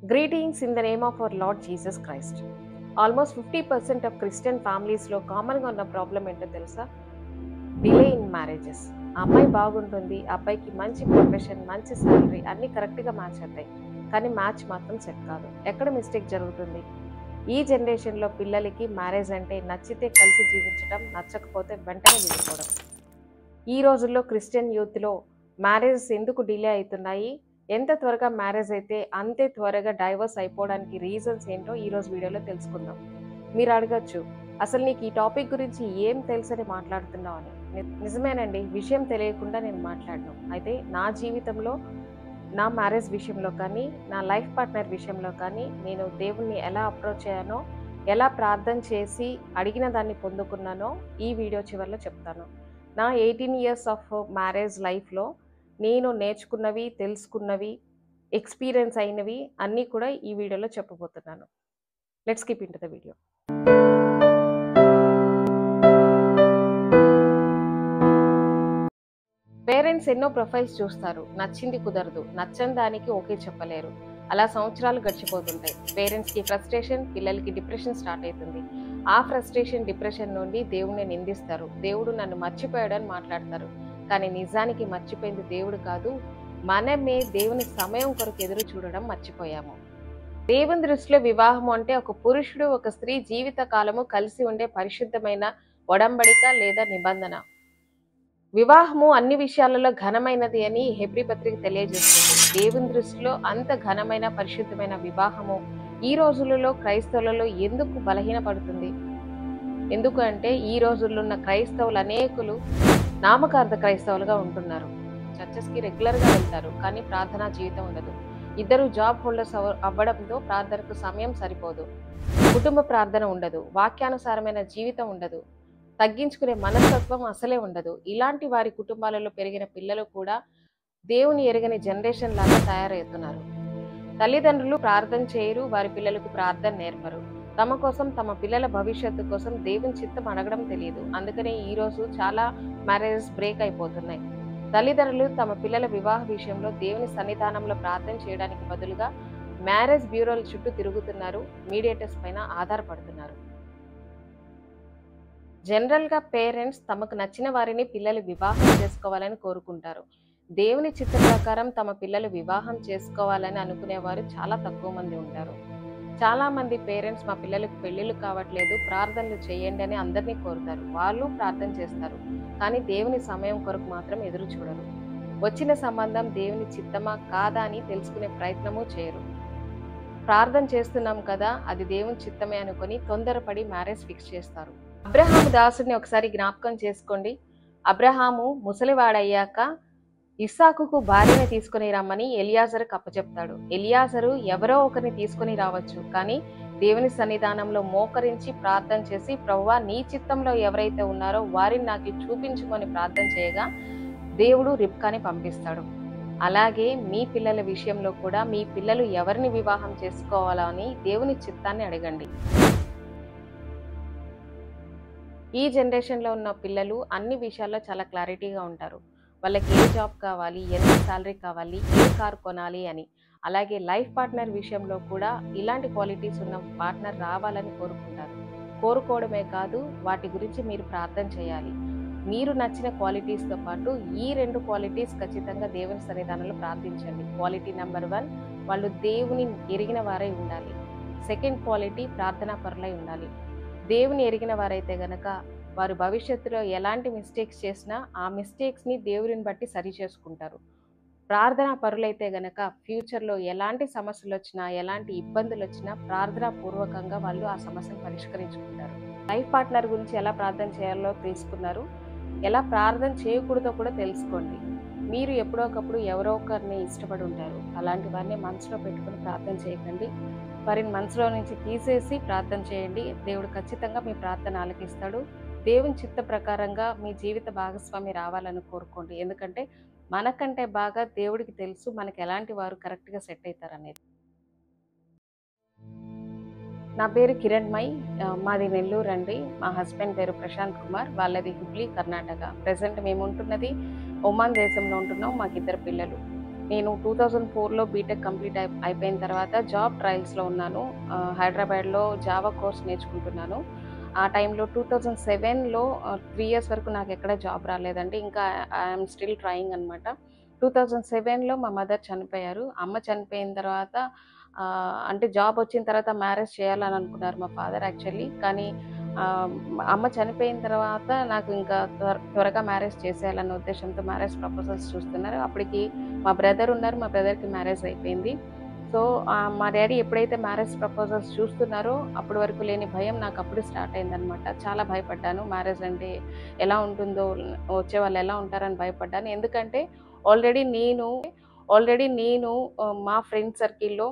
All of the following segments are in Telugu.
Greetings in the name of our Lord Jesus Christ. Almost 50% of Christian families లో కామన్గా ఉన్న ప్రాబ్లం ఏంటో తెలుసా? Delay in marriages. అమ్మాయి బాగుంటుంది, అబ్బాయికి మంచి ప్రొఫెషన్, మంచి శాలరీ అన్నీ కరెక్ట్గా మ్యాచ్ అవుతాయి, కానీ మ్యాచ్ మాత్రం సెట్ కాదు. ఎక్కడ మిస్టేక్ జరుగుతుంది? ఈ జనరేషన్లో పిల్లలకి మ్యారేజ్ అంటే నచ్చితే కలిసి జీవించడం, నచ్చకపోతే వెంటనే విడిపోవడం. ఈ రోజుల్లో క్రిస్టియన్ యూత్లో మ్యారేజెస్ ఎందుకు డిలే అవుతున్నాయి, ఎంత త్వరగా మ్యారేజ్ అయితే అంతే త్వరగా డైవర్స్ అయిపోవడానికి రీజన్స్ ఏంటో ఈరోజు వీడియోలో తెలుసుకుందాం. మీరు అడగచ్చు, అసలు నీకు ఈ టాపిక్ గురించి ఏం తెలుసని మాట్లాడుతున్నావు అని. నిజమేనండి, విషయం తెలియకుండా నేను మాట్లాడను. అయితే నా జీవితంలో, నా మ్యారేజ్ విషయంలో కానీ, నా లైఫ్ పార్ట్నర్ విషయంలో కానీ నేను దేవుణ్ణి ఎలా అప్రోచ్ అయ్యానో, ఎలా ప్రార్థన చేసి అడిగిన దాన్ని పొందుకున్నానో ఈ వీడియో చివరిలో చెప్తాను. నా 18 years ఆఫ్ మ్యారేజ్ లైఫ్లో నేను నేర్చుకున్నవి, తెలుసుకున్నవి, ఎక్స్పీరియన్స్ అయినవి అన్నీ కూడా ఈ వీడియోలో చెప్పబోతున్నాను. Let's keep in to the video. Parents ఎన్నో ప్రొఫైల్స్ చూస్తారు, నచ్చింది కుదరదు, నచ్చని దానికి ఓకే చెప్పలేరు. అలా సంవత్సరాలు గడిచిపోతుంటాయి. పేరెంట్స్కి ఫ్రస్ట్రేషన్, పిల్లలకి డిప్రెషన్ స్టార్ట్ అవుతుంది. ఆ ఫ్రస్ట్రేషన్, డిప్రెషన్ నుండి దేవుడిని నిందిస్తారు. దేవుడు నన్ను మర్చిపోయాడని మాట్లాడతారు. కానీ నిజానికి మర్చిపోయింది దేవుడు కాదు, మనమే దేవుని సమయం కొరకు ఎదురు చూడడం మర్చిపోయాము. దేవుని దృష్టిలో వివాహము అంటే ఒక పురుషుడు, ఒక స్త్రీ జీవిత కాలము కలిసి ఉండే పరిశుద్ధమైన ఒడంబడిక లేదా నిబంధన. వివాహము అన్ని విషయాలలో ఘనమైనది అని హెబ్రీ పత్రిక తెలియజేస్తుంది. దేవుని దృష్టిలో అంత ఘనమైన, పరిశుద్ధమైన వివాహము ఈ రోజులలో క్రైస్తవులలో ఎందుకు బలహీనపడుతుంది? ఎందుకు అంటే ఈ రోజుల్లో ఉన్న క్రైస్తవులు అనేకులు నామకార్థ క్రైస్తవులుగా ఉంటున్నారు. చర్చెస్కి రెగ్యులర్గా వెళ్తారు, కానీ ప్రార్థనా జీవితం ఉండదు. ఇద్దరు జాబ్ హోల్డర్స్ అవ్వడంతో ప్రార్థనకు సమయం సరిపోదు. కుటుంబ ప్రార్థన ఉండదు, వాక్యానుసారమైన జీవితం ఉండదు, తగ్గించుకునే మనస్తత్వం అసలే ఉండదు. ఇలాంటి వారి కుటుంబాలలో పెరిగిన పిల్లలు కూడా దేవుని ఎరగని జనరేషన్ లాగా తయారవుతున్నారు. తల్లిదండ్రులు ప్రార్థన చేయరు, వారి పిల్లలకు ప్రార్థన నేర్పరు. తమ కోసం, తమ పిల్లల భవిష్యత్తు కోసం దేవుని చిత్తం అడగడం తెలియదు. అందుకనే ఈరోజు చాలా మ్యారేజెస్ బ్రేక్ అయిపోతున్నాయి. తల్లిదండ్రులు తమ పిల్లల వివాహ విషయంలో దేవుని సన్నిధానంలో ప్రార్థన చేయడానికి బదులుగా మ్యారేజ్ బ్యూరోల చుట్టూ తిరుగుతున్నారు, మీడియేటర్స్ పైన ఆధారపడుతున్నారు. జనరల్గా పేరెంట్స్ తమకు నచ్చిన వారిని పిల్లలు వివాహం చేసుకోవాలని కోరుకుంటారు. దేవుని చిత్త ప్రకారం తమ పిల్లలు వివాహం చేసుకోవాలని అనుకునేవారు చాలా తక్కువ మంది ఉంటారు. చాలామంది పేరెంట్స్ మా పిల్లలకు పెళ్ళిళ్ళు కావట్లేదు, ప్రార్థనలు చేయండి అని అందరినీ కోరుతారు. వాళ్ళు ప్రార్థన చేస్తారు, కానీ దేవుని సమయం కొరకు మాత్రం ఎదురు చూడరు. వచ్చిన సంబంధం దేవుని చిత్తమా కాదా అని తెలుసుకునే ప్రయత్నము చేయరు. ప్రార్థన చేస్తున్నాం కదా, అది దేవుని చిత్తమే అనుకొని తొందరపడి మ్యారేజ్ ఫిక్స్ చేస్తారు. అబ్రహాము దాసుని ఒకసారి జ్ఞాపకం చేసుకోండి. అబ్రహాము ముసలివాడయ్యాక ఇస్సాకుకు భార్యని తీసుకుని రమ్మని ఎలియాజరుకు అప్పచెప్తాడు. ఎలియాజరు ఎవరో ఒకరిని తీసుకుని రావచ్చు, కానీ దేవుని సన్నిధానంలో మోకరించి ప్రార్థన చేసి, ప్రభువా నీ చిత్తంలో ఎవరైతే ఉన్నారో వారిని నాకు చూపించుకొని ప్రార్థన చేయగా దేవుడు రిబ్కాని పంపిస్తాడు. అలాగే మీ పిల్లల విషయంలో కూడా మీ పిల్లలు ఎవరిని వివాహం చేసుకోవాలా అని దేవుని చిత్తాన్ని అడగండి. ఈ జనరేషన్లో ఉన్న పిల్లలు అన్ని విషయాల్లో చాలా క్లారిటీగా ఉంటారు. వాళ్ళకి ఏ జాబ్ కావాలి, ఎంత శాలరీ కావాలి, ఏ కార్ కొనాలి అని. అలాగే లైఫ్ పార్ట్నర్ విషయంలో కూడా ఇలాంటి క్వాలిటీస్ ఉన్న పార్ట్నర్ రావాలని కోరుకుంటారు. కోరుకోవడమే కాదు, వాటి గురించి మీరు ప్రార్థన చేయాలి. మీరు నచ్చిన క్వాలిటీస్తో పాటు ఈ 2 క్వాలిటీస్ ఖచ్చితంగా దేవుని సన్నిధానంలో ప్రార్థించండి. క్వాలిటీ నెంబర్ 1, వాళ్ళు దేవుని ఎరిగిన వారై ఉండాలి. సెకండ్ క్వాలిటీ, ప్రార్థనా పరులై ఉండాలి. దేవుని ఎరిగిన వారైతే గనక వారు భవిష్యత్తులో ఎలాంటి మిస్టేక్స్ చేసినా ఆ మిస్టేక్స్ని దేవుడిని బట్టి సరి చేసుకుంటారు. ప్రార్థనా పరులైతే గనక ఫ్యూచర్లో ఎలాంటి సమస్యలు వచ్చినా, ఎలాంటి ఇబ్బందులు వచ్చినా ప్రార్థనా పూర్వకంగా వాళ్ళు ఆ సమస్యను పరిష్కరించుకుంటారు. లైఫ్ పార్ట్నర్ గురించి ఎలా ప్రార్థన చేయాలో తెలుసుకున్నారు, ఎలా ప్రార్థన చేయకూడదో కూడా తెలుసుకోండి. మీరు ఎప్పుడో ఒకప్పుడు ఎవరో ఒకరిని ఇష్టపడి ఉంటారు. అలాంటి వారిని మనసులో పెట్టుకుని ప్రార్థన చేయకండి. వారిని మనసులో నుంచి తీసేసి ప్రార్థన చేయండి. దేవుడు ఖచ్చితంగా మీ ప్రార్థన ఆలకిస్తాడు. దేవుని చిత్త ప్రకారంగా మీ జీవిత భాగస్వామి రావాలని కోరుకోండి. ఎందుకంటే మనకంటే బాగా దేవుడికి తెలుసు మనకి ఎలాంటి వారు కరెక్ట్గా సెట్ అవుతారనేది. నా పేరు కిరణ్మయ్, మాది నెల్లూరు అండి. మా హస్బెండ్ పేరు ప్రశాంత్ కుమార్, వాళ్ళది హుబ్లీ, కర్ణాటక. ప్రజెంట్ మేము ఉంటున్నది ఒమాన్ దేశంలో ఉంటున్నాం. మాకు 2 పిల్లలు. నేను 2004లో బీటెక్ కంప్లీట్ అయిపోయిన తర్వాత జాబ్ ట్రయల్స్‌లో ఉన్నాను. హైదరాబాద్‌లో జావా కోర్స్ నేర్చుకుంటున్నాను. ఆ టైంలో 2007లో 3 ఇయర్స్ వరకు నాకెక్కడ జాబ్ రాలేదండి. ఇంకా ఐయామ్ స్టిల్ ట్రయింగ్ అనమాట. 2007లో మా మదర్ చనిపోయారు. అమ్మ చనిపోయిన తర్వాత అంటే జాబ్ వచ్చిన తర్వాత మ్యారేజ్ చేయాలని అనుకున్నారు మా ఫాదర్ యాక్చువల్లీ. కానీ ఆహ్, అమ్మ చనిపోయిన తర్వాత నాకు ఇంకా త్వరగా మ్యారేజ్ చేసేయాలన్న ఉద్దేశంతో మ్యారేజ్ ప్రపోజల్స్ చూస్తున్నారు. అప్పటికి మా బ్రదర్ ఉన్నారు. మా బ్రదర్‌కి మ్యారేజ్ అయిపోయింది. సో, మా డ్యాడీ ఎప్పుడైతే మ్యారేజ్ ప్రపోజల్స్ చూస్తున్నారో అప్పటి వరకు లేని భయం నాకప్పుడు స్టార్ట్ అయిందనమాట. చాలా భయపడ్డాను. మ్యారేజ్ అంటే ఎలా ఉంటుందో, వచ్చేవాళ్ళు ఎలా ఉంటారని భయపడ్డాను. ఎందుకంటే ఆల్రెడీ నేను మా ఫ్రెండ్ సర్కిల్‌లో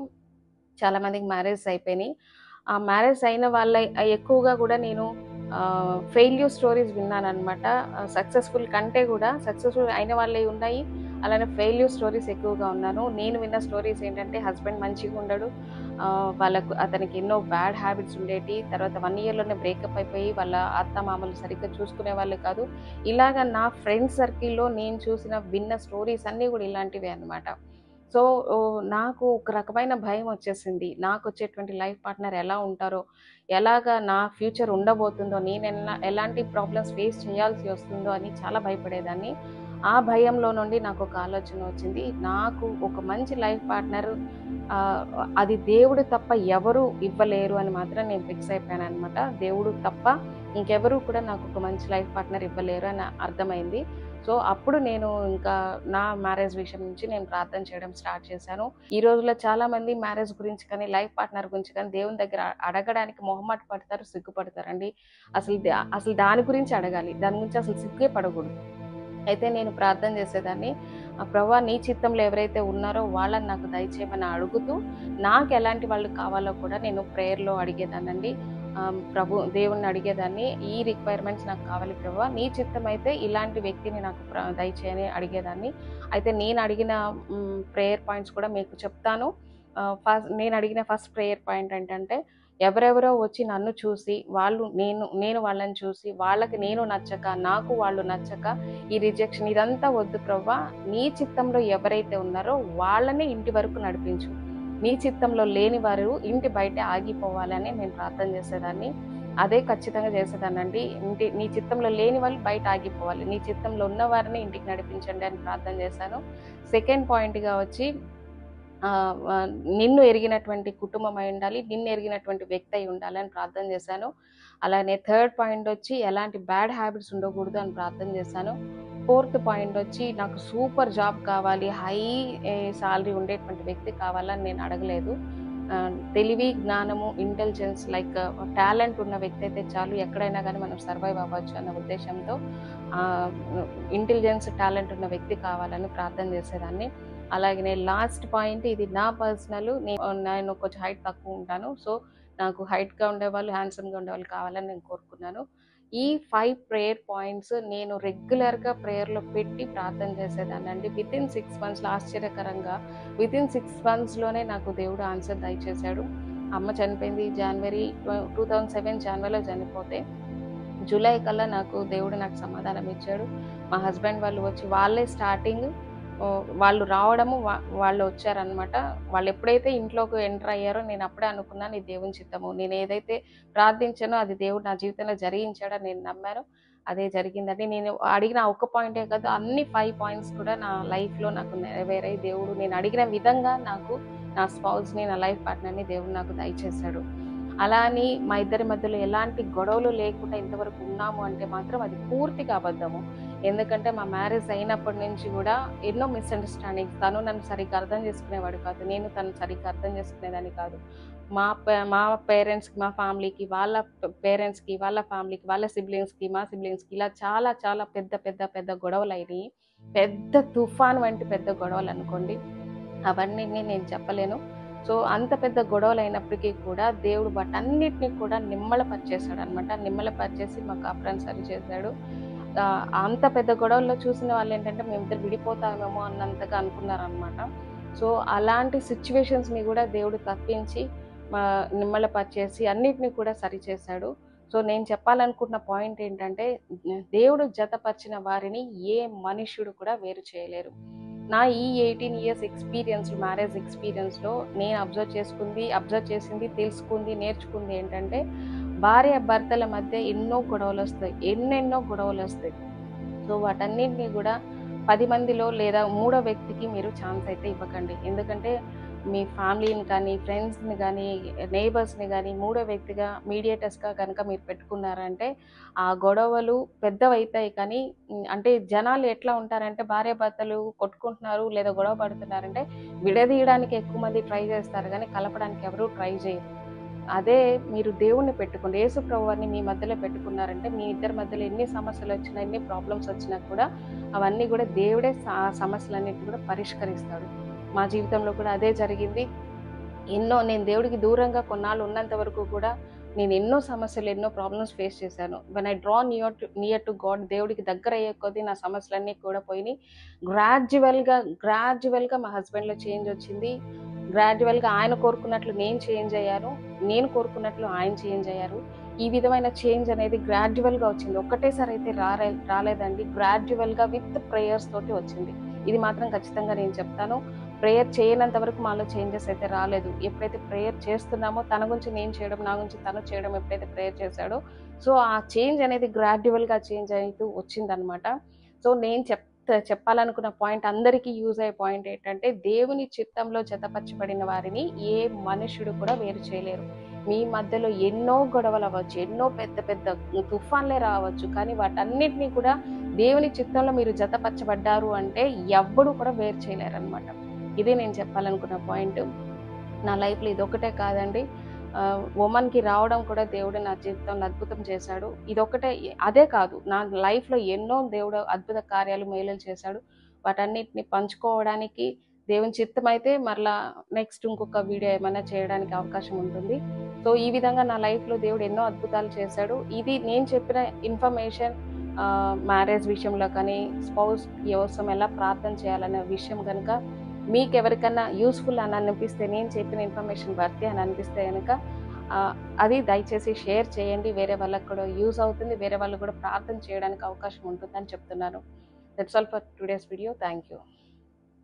చాలా మందికి మ్యారేజెస్ అయిపోయినాయి. ఆ మ్యారేజ్ అయిన వాళ్ళ ఎక్కువగా గూడా నేను ఫెయిల్యూర్ స్టోరీస్ విన్నాననమాట. సక్సెస్‌ఫుల్ కంటే గూడా సక్సెస్‌ఫుల్ అయిన వాళ్ళయి ఉన్నాయి. అలానే ఫెయిల్యూర్ స్టోరీస్ ఎక్కువగా ఉన్నాను. నేను విన్న స్టోరీస్ ఏంటంటే హస్బెండ్ మంచిగుండడు. అతనికి ఎన్నో బ్యాడ్ హ్యాబిట్స్ ఉండేటియి. తర్వాత 1 ఇయర్‌లోనే బ్రేకప్ అయిపోయి వాళ్ళ అత్తమామలు సరిగ్గా చూసుకునేవాళ్ళు కాదు. ఇలాగ నా ఫ్రెండ్ సర్కిల్‌లో నేను చూసిన, విన్న స్టోరీస్ అన్నీ గూడా ఇలాంటివే అనమాట. సో, నాకు ఒక రకమైన భయమొచ్చేసింది. నాకొచ్చేటువంటి లైఫ్ పార్ట్నర్ ఎలా ఉంటారో, ఎలాగా నా ఫ్యూచర్ ఉండబోతుందో, ఎలాంటి ప్రాబ్లమ్స్ ఫేస్ చేయాల్సి వస్తుందో అని చాలా భయపడేదాన్ని. ఆ భయంలో నుండి నాకొక ఆలోచన వచ్చింది. నాకు ఒక మంచి లైఫ్ పార్ట్నర్ ఆహ్, అది దేవుడు తప్ప ఎవరు ఇవ్వలేరు అని మాత్రం నేను ఫిక్స్ అయిపోయాననమాట. దేవుడు తప్ప ఇంకెవరు కూడా నాకొక మంచి లైఫ్ పార్ట్నర్ ఇవ్వలేరు అని అర్థమైంది. సో, అప్పుడు నేను ఇంకా నా మ్యారేజ్ విషయం నుంచి నేను ప్రార్థన చేయడం స్టార్ట్ చేశాను. ఈ రోజుల్లో చాలామంది మ్యారేజ్ గురించి కానీ, లైఫ్ పార్ట్నర్ గురించి కానీ దేవుని దగ్గర అడగడానికి మొహమాట పడతారు, సిగ్గుపడతారండి. అసలు దాని గురించి అడగాలి. దాని గురించి అసలు సిగ్గే పడకూడదు. అయితే నేను ప్రార్థన చేసేదాన్ని. ప్రభువా నీ చిత్తంలో ఎవరైతే ఉన్నారో వాళ్ళని నాకు దయచేయమని అడుగుతూ, నాకెలాంటి వాళ్ళు కావాలో కూడా నేను ప్రేయర్‌లో అడిగేదాన్నండి. దేవుడిని అడిగేదాన్ని. ఈ రిక్వైర్మెంట్స్ నాకు కావాలి ప్రభువా. నీ చిత్తమైతే ఇలాంటి వ్యక్తిని నాకు దయచేయని అడిగేదాన్ని. అయితే నేను అడిగిన ప్రేయర్ పాయింట్స్ కూడా మీకు చెప్తాను. నేను అడిగిన ఫస్ట్ ప్రేయర్ పాయింట్ ఏంటంటే, ఎవరెవరో వచ్చి నన్ను చూసి, నేను వాళ్ళని చూసి, వాళ్ళకి నేను నచ్చక, నాకు వాళ్ళు నచ్చక, ఈ రిజెక్షన్ ఇదంతా వద్దు ప్రభువా. నీ చిత్తంలో ఎవరైతే ఉన్నారో వాళ్ళని ఇంటి వరకు నడిపించు. నీ చిత్తంలో లేని వారు ఇంటి బయటే ఆగిపోవాలని నేను ప్రార్థన చేసేదాన్ని. అదే ఖచ్చితంగా చేసేదాన్నండి. నీ చిత్తంలో లేని వాళ్ళు బయట ఆగిపోవాలి. నీ చిత్తంలో ఉన్న వారిని ఇంటికి నడిపించండి అని ప్రార్థన చేశాను. సెకండ్ పాయింట్‌గా వచ్చి ఆహ్, ఆహ్, నిన్ను ఎరిగినటువంటి కుటుంబం అయి ఉండాలి. నిన్ను ఎరిగినటువంటి వ్యక్తి అయి ఉండాలి అని ప్రార్థన చేశాను. అలానే థర్డ్ పాయింట్ వచ్చి ఎలాంటి బ్యాడ్ హ్యాబిట్స్ ఉండకూడదు అని ప్రార్థన చేశాను. ఫోర్త్ పాయింట్ వచ్చి నాకు సూపర్ జాబ్ కావాలి. హై సాలరీ ఉండేటువంటి వ్యక్తి కావాలని నేను అడగలేదు. తెలివి, జ్ఞానము, ఇంటెలిజెన్స్ లైక్ టాలెంట్ ఉన్న వ్యక్తి అయితే చాలు. ఎక్కడైనా గానీ మనం సర్వైవ్ అవ్వచ్చు అన్న ఉద్దేశంతో ఆహ్, ఇంటెలిజెన్స్, టాలెంట్ ఉన్న వ్యక్తి కావాలని ప్రార్థన చేసేదాన్ని. అలాగనే లాస్ట్ పాయింట్ ఇది నా పర్సనల్. నేను కొంచెం హైట్ తక్కువ ఉంటాను. సో, నాకు హైట్‌గా ఉండేవాళ్ళు, హ్యాండ్సమ్‌గా ఉండేవాళ్ళు కావాలని నేను కోరుకున్నాను. ఈ 5 ప్రేయర్ పాయింట్స్ నేను రెగ్యులర్‌గా ప్రేయర్‌లో పెట్టి ప్రార్థన చేసేదాన్నండి. వితిన్ 6 మంత్స్‌లో ఆశ్చర్యకరంగా వితిన్ 6 మంత్స్‌లోనే నాకు దేవుడు ఆన్సర్ దయచేశాడు. అమ్మ చనిపోయింది జనవరి 2007 జనవరిలో చనిపోతే, జూలై కల్లా దేవుడు సమాధానం ఇచ్చాడు. మా హస్బెండ్ వాళ్ళు వచ్చి వాళ్ళే స్టార్టింగ్ వాళ్ళు రావడము వాళ్ళు వచ్చారనమాట. వాళ్ళెప్పుడైతే ఇంట్లోకి ఎంటర్ అయ్యారో నేను అప్పుడే అనుకున్నాను ఇది దేవుని చిత్తము. నేను ఏదైతే ప్రార్థించానో అది దేవుడు నా జీవితంలో జరిగించాడని నేను నమ్మాను. అదే జరిగిందండి. నేను అడిగిన ఆ ఒక్క పాయింటే కాదు, అన్ని 5 పాయింట్స్ కూడా నా లైఫ్‌లో నాకు నెరవేరాయి. దేవుడు నేను అడిగిన విధంగా నాకు నా స్పౌస్‌ని, నా లైఫ్ పార్ట్నర్‌ని దేవుడు నాకు దయచేశాడు. అలా అని మా ఇద్దరి మధ్యలో ఎలాంటి గొడవలు లేకుండా ఇంతవరకు ఉన్నాము అంటే మాత్రం అది పూర్తిగా అబద్ధము. ఎందుకంటే మా మ్యారేజ్ అయినప్పటి నుంచి గూడా ఎన్నో మిస్‌అండర్‌స్టాండింగ్స్. తను నన్ను సరిగ్గా అర్థం చేసుకునేవాడు కాదు. నేను తనను సరిగ్గా అర్థం చేసుకునేదాన్ని కాదు. మా పేరెంట్స్‌కి, మా ఫ్యామిలీకి, వాళ్ళ పేరెంట్స్‌కి, వాళ్ళ ఫ్యామిలీకి, వాళ్ళ సిబ్లింగ్స్‌కి, మా సిబ్లింగ్స్‌కి ఇలా చాలా చాలా పెద్ద గొడవలయినియి. పెద్ద తుఫాన్ వంటి పెద్ద గొడవలనుకోండి. అవన్నీని నేను చెప్పలేను. సో, అంత పెద్ద గొడవలయినప్పటికీ కూడా దేవుడు వాటన్నిటిని కూడా నిమ్మళపరిచేసాడనమాట. నిమ్మళపరిచేసి మా కాపురాన్ని సరిచేశాడు. అంత పెద్ద గొడవల్లో చూసిన వాళ్ళేంటంటే మేమిద్దరం విడిపోతామేమో అన్నంతగా అనుకున్నారనమాట. సో, అలాంటి సిట్యుయేషన్స్‌ని గూడా దేవుడు తప్పించి నిమ్మళపరిచేసి అన్నిటిని కూడా సరిచేశాడు. సో, నేను చెప్పాలనుకున్న పాయింట్ ఏంటంటే దేవుడు జతపరిచిన వారిని ఏ మనుష్యుడు కూడా వేరు చేయలేరు. నా ఈ 18 ఇయర్స్ ఎక్స్పీరియన్స్, మ్యారేజ్ ఎక్స్పీరియన్స్లో నేను అబ్జర్వ్ చేసింది, తెలుసుకుంది, నేర్చుకుంది ఏంటంటే భార్య భర్తల మధ్య ఎన్నో గొడవలు వస్తాయి, ఎన్నెన్నో గొడవలు వస్తాయి. సో వాటన్నిటిని కూడా 10 మందిలో లేదా మూడో వ్యక్తికి మీరు ఛాన్స్ అయితే ఇవ్వకండి. ఎందుకంటే మీ ఫ్యామిలీని కానీ, ఫ్రెండ్స్ని కానీ, నైబర్స్ని కానీ మూడో వ్యక్తిగా, మీడియేటర్స్గా కనుక మీరు పెట్టుకున్నారంటే ఆ గొడవలు పెద్దవైతాయి. కానీ అంటే జనాలు ఎట్లా ఉంటారంటే భార్యాభర్తలు కొట్టుకుంటున్నారు లేదా గొడవ పడుతున్నారంటే విడదీయడానికి ఎక్కువ మంది ట్రై చేస్తారు, కానీ కలపడానికి ఎవరూ ట్రై చేయరు. అదే మీరు దేవుణ్ణి పెట్టుకోండి, యేసు ప్రభువారిని మీ మధ్యలో పెట్టుకున్నారంటే మీ ఇద్దరి మధ్యలో ఎన్ని సమస్యలు వచ్చినా, ఎన్ని ప్రాబ్లమ్స్ వచ్చినా కూడా అవన్నీ కూడా దేవుడే సమస్యలన్నిటి కూడా పరిష్కరిస్తాడు. మా జీవితంలో కూడా అదే జరిగింది. నేను దేవుడికి దూరంగా కొన్నాళ్ళు ఉన్నంత వరకు కూడా నేను ఎన్నో సమస్యలు, ఎన్నో ప్రాబ్లమ్స్ ఫేస్ చేశాను. When I draw near to God, దేవుడికి దగ్గర అయ్యే కొద్దీ నా సమస్యలన్నీ కూడా పోయినాయి. గ్రాడ్యువల్గా మా హస్బెండ్లో చేంజ్ వచ్చింది. గ్రాడ్యువల్గా ఆయన కోరుకున్నట్లు నేను చేంజ్ అయ్యాను, నేను కోరుకున్నట్లు ఆయన చేంజ్ అయ్యారు. ఈ విధమైన చేంజ్ అనేది గ్రాడ్యువల్గా వచ్చింది, ఒక్కటేసారి అయితే రాలేదండి. గ్రాడ్యువల్గా విత్ ప్రేయర్స్ తోటి వచ్చింది. ఇది మాత్రం ఖచ్చితంగా నేను చెప్తాను. ప్రేయర్ చేయనంత వరకు మాలో చేంజెస్ అయితే రాలేదు. ఎప్పుడైతే ప్రేయర్ చేస్తున్నామో తన గురించి నేను చేయడం, నా గురించి తను చేయడం ఎప్పుడైతే ప్రేయర్ చేశాడో సో ఆ చేంజ్ అనేది గ్రాడ్యువల్గా చేంజ్ అవుతూ వచ్చిందనమాట. సో నేను చెప్పాలనుకున్న పాయింట్, అందరికీ యూజ్ అయ్యే పాయింట్ ఏంటంటే దేవుని చిత్తంలో జతపరచబడిన వారిని ఏ మనుషుడు కూడా వేరు చేయలేరు. మీ మధ్యలో ఎన్నో గొడవలు అవ్వచ్చు, ఎన్నో పెద్ద పెద్ద తుఫాన్లే రావచ్చు, కానీ వాటన్నిటినీ కూడా దేవుని చిత్తంలో మీరు జతపరచబడ్డారు అంటే ఎవ్వడు కూడా వేరు చేయలేరు అనమాట. ఇదే నేను చెప్పాలనుకున్న పాయింట్. నా లైఫ్లో ఇదొకటే కాదండి, ఉమెన్కి రావడం కూడా దేవుడు నా జీవితంలో అద్భుతం చేశాడు. ఇదొకటే, అదే కాదు, నా లైఫ్లో ఎన్నో దేవుడు అద్భుత కార్యాలు, మేలులు చేశాడు. వాటన్నిటిని పంచుకోవడానికి దేవుని చిత్తం అయితే మరలా నెక్స్ట్ ఇంకొక వీడియో ఏమైనా చేయడానికి అవకాశం ఉంటుంది. సో ఈ విధంగా నా లైఫ్లో దేవుడు ఎన్నో అద్భుతాలు చేశాడు. ఇది నేను చెప్పిన ఇన్ఫర్మేషన్ మ్యారేజ్ విషయంలో కానీ, స్పౌస్ కోసం ఎలా ప్రార్థన చేయాలనే విషయం కనుక మీకు ఎవరికన్నా యూస్ఫుల్ అని అనిపిస్తే, నేను చెప్పిన ఇన్ఫర్మేషన్ వర్తి అని అనిపిస్తే కనుక అది దయచేసి షేర్ చేయండి. వేరే వాళ్ళకి కూడా యూజ్ అవుతుంది, వేరే వాళ్ళు కూడా ప్రార్థన చేయడానికి అవకాశం ఉంటుందని చెప్తున్నాను. That's all for today's video. Thank you.